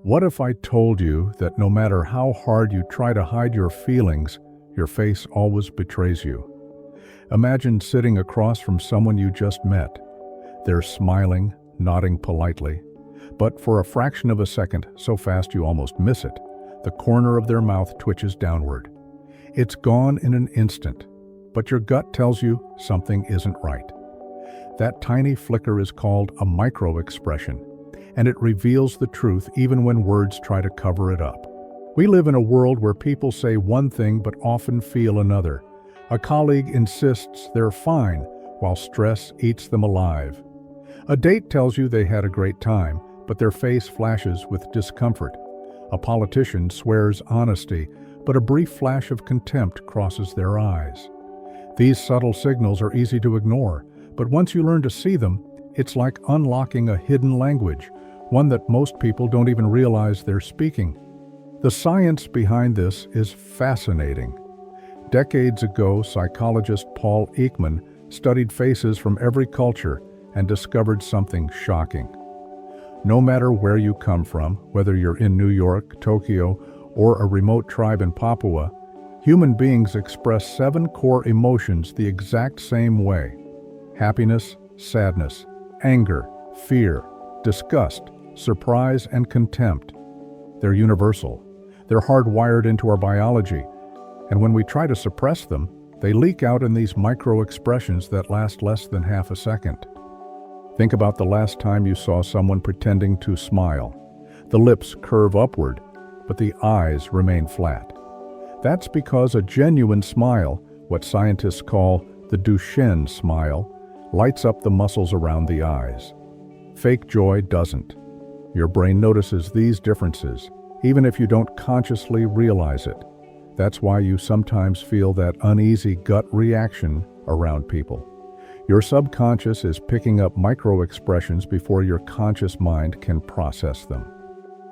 What if I told you that no matter how hard you try to hide your feelings, your face always betrays you? Imagine sitting across from someone you just met. They're smiling, nodding politely, but for a fraction of a second, so fast you almost miss it, the corner of their mouth twitches downward. It's gone in an instant, but your gut tells you something isn't right. That tiny flicker is called a microexpression, and it reveals the truth even when words try to cover it up. We live in a world where people say one thing but often feel another. A colleague insists they're fine while stress eats them alive. A date tells you they had a great time, but their face flashes with discomfort. A politician swears honesty, but a brief flash of contempt crosses their eyes. These subtle signals are easy to ignore, but once you learn to see them, it's like unlocking a hidden language, one that most people don't even realize they're speaking. The science behind this is fascinating. Decades ago, psychologist Paul Ekman studied faces from every culture and discovered something shocking. No matter where you come from, whether you're in New York, Tokyo, or a remote tribe in Papua, human beings express 7 core emotions the exact same way: happiness, sadness, anger, fear, disgust, surprise, and contempt. They're universal. They're hardwired into our biology, and when we try to suppress them, they leak out in these micro-expressions that last less than half a second. Think about the last time you saw someone pretending to smile. The lips curve upward, but the eyes remain flat. That's because a genuine smile, what scientists call the Duchenne smile, lights up the muscles around the eyes. Fake joy doesn't. Your brain notices these differences, even if you don't consciously realize it. That's why you sometimes feel that uneasy gut reaction around people. Your subconscious is picking up micro-expressions before your conscious mind can process them.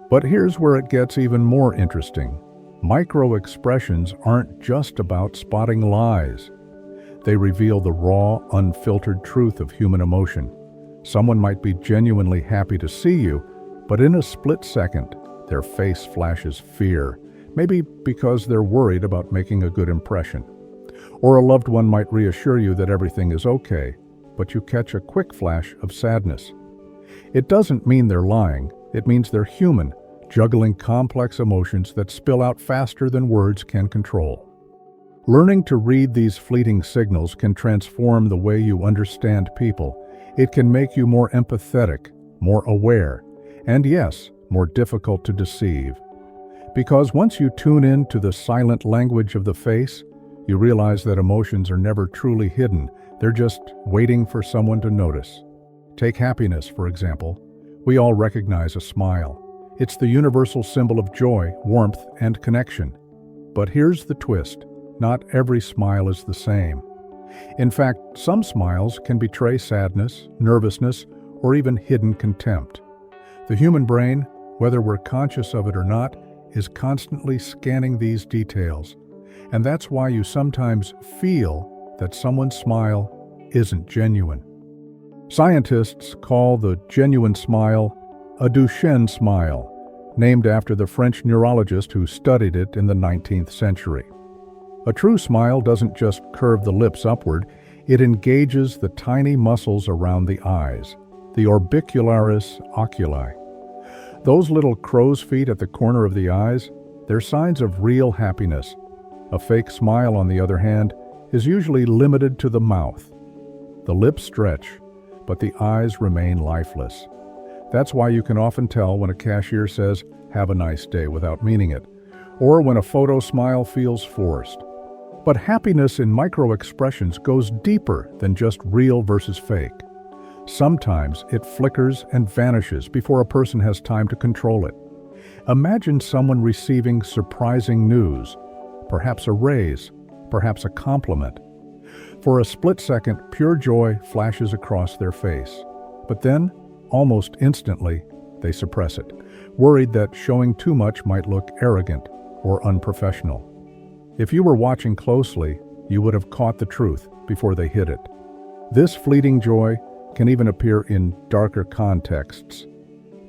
But here's where it gets even more interesting. Micro-expressions aren't just about spotting lies. They reveal the raw, unfiltered truth of human emotion. Someone might be genuinely happy to see you, but in a split second, their face flashes fear, maybe because they're worried about making a good impression. Or a loved one might reassure you that everything is okay, but you catch a quick flash of sadness. It doesn't mean they're lying, it means they're human, juggling complex emotions that spill out faster than words can control. Learning to read these fleeting signals can transform the way you understand people. It can make you more empathetic, more aware, and yes, more difficult to deceive. Because once you tune in to the silent language of the face, you realize that emotions are never truly hidden, they're just waiting for someone to notice. Take happiness, for example. We all recognize a smile. It's the universal symbol of joy, warmth, and connection. But here's the twist. Not every smile is the same. In fact, some smiles can betray sadness, nervousness, or even hidden contempt. The human brain, whether we're conscious of it or not, is constantly scanning these details. And that's why you sometimes feel that someone's smile isn't genuine. Scientists call the genuine smile a Duchenne smile, named after the French neurologist who studied it in the 19th century. A true smile doesn't just curve the lips upward, it engages the tiny muscles around the eyes, the orbicularis oculi. Those little crow's feet at the corner of the eyes, they're signs of real happiness. A fake smile, on the other hand, is usually limited to the mouth. The lips stretch, but the eyes remain lifeless. That's why you can often tell when a cashier says, "Have a nice day," without meaning it, or when a photo smile feels forced. But happiness in micro-expressions goes deeper than just real versus fake. Sometimes it flickers and vanishes before a person has time to control it. Imagine someone receiving surprising news, perhaps a raise, perhaps a compliment. For a split second, pure joy flashes across their face. But then, almost instantly, they suppress it, worried that showing too much might look arrogant or unprofessional. If you were watching closely, you would have caught the truth before they hid it. This fleeting joy can even appear in darker contexts.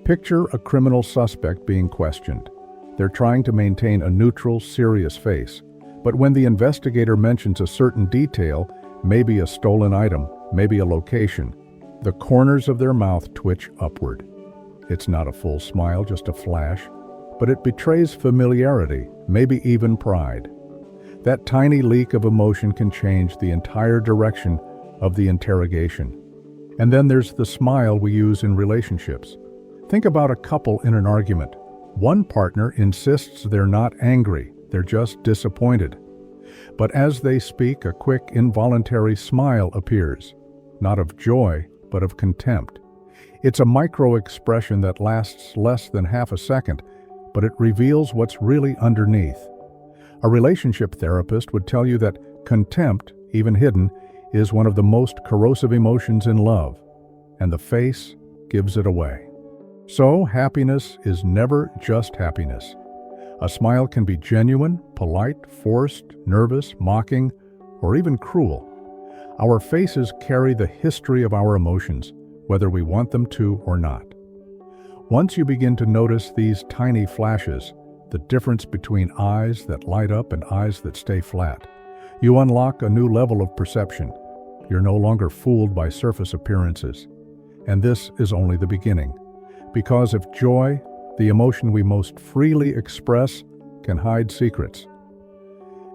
Picture a criminal suspect being questioned. They're trying to maintain a neutral, serious face. But when the investigator mentions a certain detail, maybe a stolen item, maybe a location, the corners of their mouth twitch upward. It's not a full smile, just a flash, but it betrays familiarity, maybe even pride. That tiny leak of emotion can change the entire direction of the interrogation. And then there's the smile we use in relationships. Think about a couple in an argument. One partner insists they're not angry, they're just disappointed. But as they speak, a quick, involuntary smile appears, not of joy, but of contempt. It's a micro-expression that lasts less than half a second, but it reveals what's really underneath. A relationship therapist would tell you that contempt, even hidden, is one of the most corrosive emotions in love, and the face gives it away. So, happiness is never just happiness. A smile can be genuine, polite, forced, nervous, mocking, or even cruel. Our faces carry the history of our emotions, whether we want them to or not. Once you begin to notice these tiny flashes, the difference between eyes that light up and eyes that stay flat, you unlock a new level of perception. You're no longer fooled by surface appearances. And this is only the beginning. Because if joy, the emotion we most freely express, can hide secrets.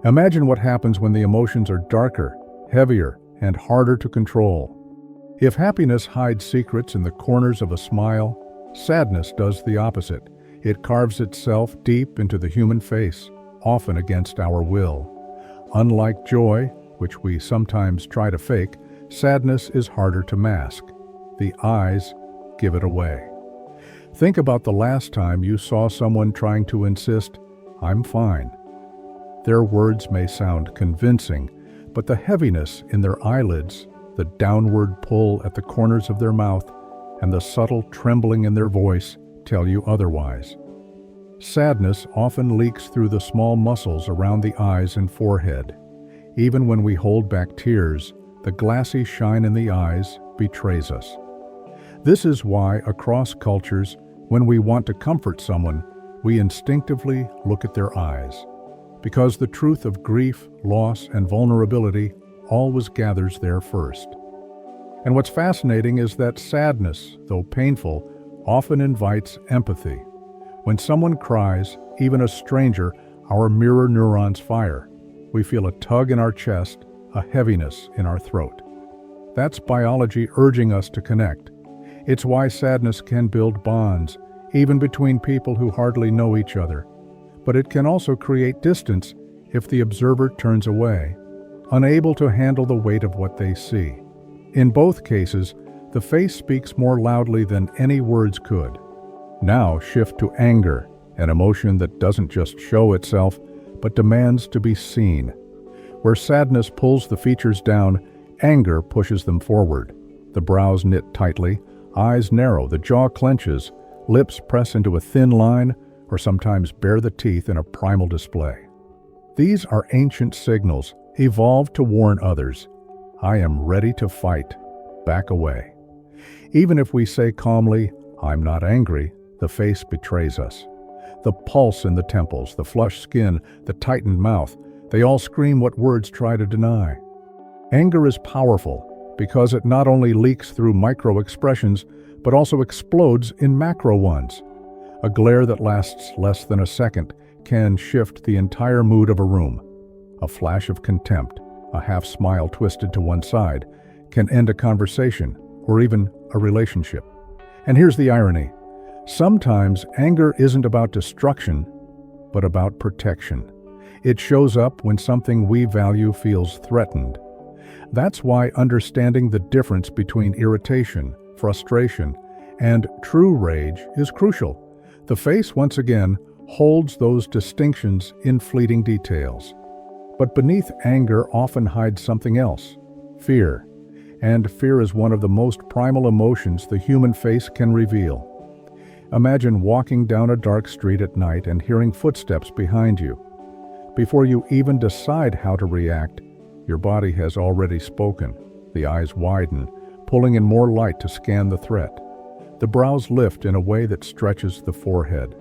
Imagine what happens when the emotions are darker, heavier, and harder to control. If happiness hides secrets in the corners of a smile, sadness does the opposite. It carves itself deep into the human face, often against our will. Unlike joy, which we sometimes try to fake, sadness is harder to mask. The eyes give it away. Think about the last time you saw someone trying to insist, "I'm fine." Their words may sound convincing, but the heaviness in their eyelids, the downward pull at the corners of their mouth, and the subtle trembling in their voice tell you otherwise. Sadness often leaks through the small muscles around the eyes and forehead. Even when we hold back tears, the glassy shine in the eyes betrays us. This is why, across cultures, when we want to comfort someone, we instinctively look at their eyes. Because the truth of grief, loss, and vulnerability always gathers there first. And what's fascinating is that sadness, though painful, often invites empathy. When someone cries, even a stranger, our mirror neurons fire. We feel a tug in our chest, a heaviness in our throat. That's biology urging us to connect. It's why sadness can build bonds, even between people who hardly know each other. But it can also create distance if the observer turns away, unable to handle the weight of what they see. In both cases, the face speaks more loudly than any words could. Now shift to anger, an emotion that doesn't just show itself, but demands to be seen. Where sadness pulls the features down, anger pushes them forward. The brows knit tightly, eyes narrow, the jaw clenches, lips press into a thin line, or sometimes bare the teeth in a primal display. These are ancient signals, evolved to warn others. I am ready to fight. Back away. Even if we say calmly, I'm not angry, the face betrays us. The pulse in the temples, the flushed skin, the tightened mouth, they all scream what words try to deny. Anger is powerful because it not only leaks through micro-expressions, but also explodes in macro ones. A glare that lasts less than a second can shift the entire mood of a room. A flash of contempt, a half smile twisted to one side, can end a conversation or even a relationship. And here's the irony. Sometimes anger isn't about destruction, but about protection. It shows up when something we value feels threatened. That's why understanding the difference between irritation, frustration, and true rage is crucial. The face, once again, holds those distinctions in fleeting details. But beneath anger often hides something else, fear. And fear is one of the most primal emotions the human face can reveal. Imagine walking down a dark street at night and hearing footsteps behind you. Before you even decide how to react, your body has already spoken. The eyes widen, pulling in more light to scan the threat. The brows lift in a way that stretches the forehead.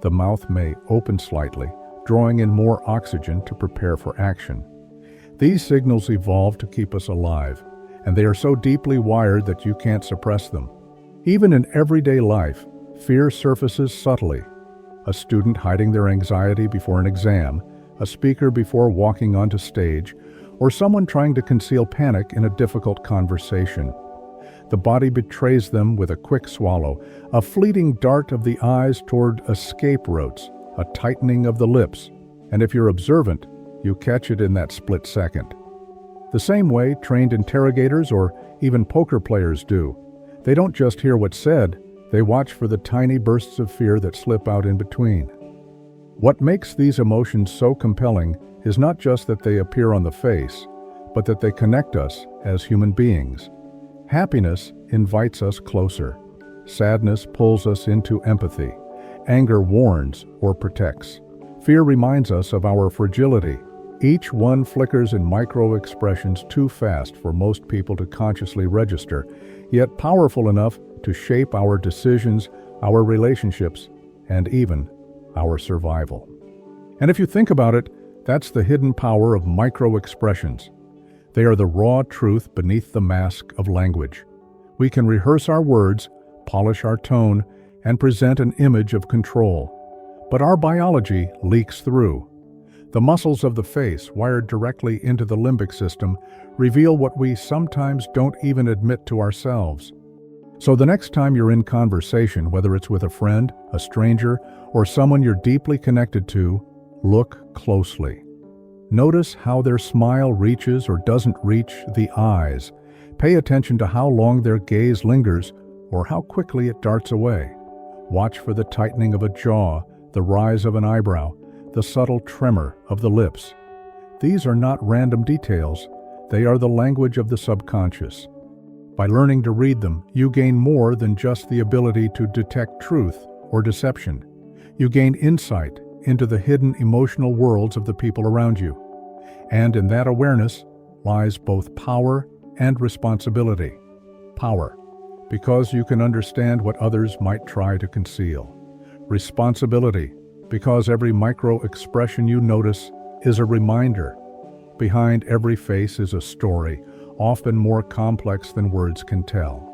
The mouth may open slightly, drawing in more oxygen to prepare for action. These signals evolved to keep us alive, and they are so deeply wired that you can't suppress them. Even in everyday life, fear surfaces subtly. A student hiding their anxiety before an exam, a speaker before walking onto stage, or someone trying to conceal panic in a difficult conversation. The body betrays them with a quick swallow, a fleeting dart of the eyes toward escape routes, a tightening of the lips, and if you're observant, you catch it in that split second. The same way trained interrogators or even poker players do. They don't just hear what's said, they watch for the tiny bursts of fear that slip out in between. What makes these emotions so compelling is not just that they appear on the face, but that they connect us as human beings. Happiness invites us closer. Sadness pulls us into empathy. Anger warns or protects. Fear reminds us of our fragility. Each one flickers in micro-expressions too fast for most people to consciously register, yet powerful enough to shape our decisions, our relationships, and even our survival. And if you think about it, that's the hidden power of micro-expressions. They are the raw truth beneath the mask of language. We can rehearse our words, polish our tone, and present an image of control. But our biology leaks through. The muscles of the face, wired directly into the limbic system, reveal what we sometimes don't even admit to ourselves. So the next time you're in conversation, whether it's with a friend, a stranger, or someone you're deeply connected to, look closely. Notice how their smile reaches or doesn't reach the eyes. Pay attention to how long their gaze lingers or how quickly it darts away. Watch for the tightening of a jaw, the rise of an eyebrow, the subtle tremor of the lips. These are not random details, they are the language of the subconscious. By learning to read them, you gain more than just the ability to detect truth or deception. You gain insight into the hidden emotional worlds of the people around you. And in that awareness lies both power and responsibility. Power, because you can understand what others might try to conceal. Responsibility, because every micro-expression you notice is a reminder. Behind every face is a story, often more complex than words can tell.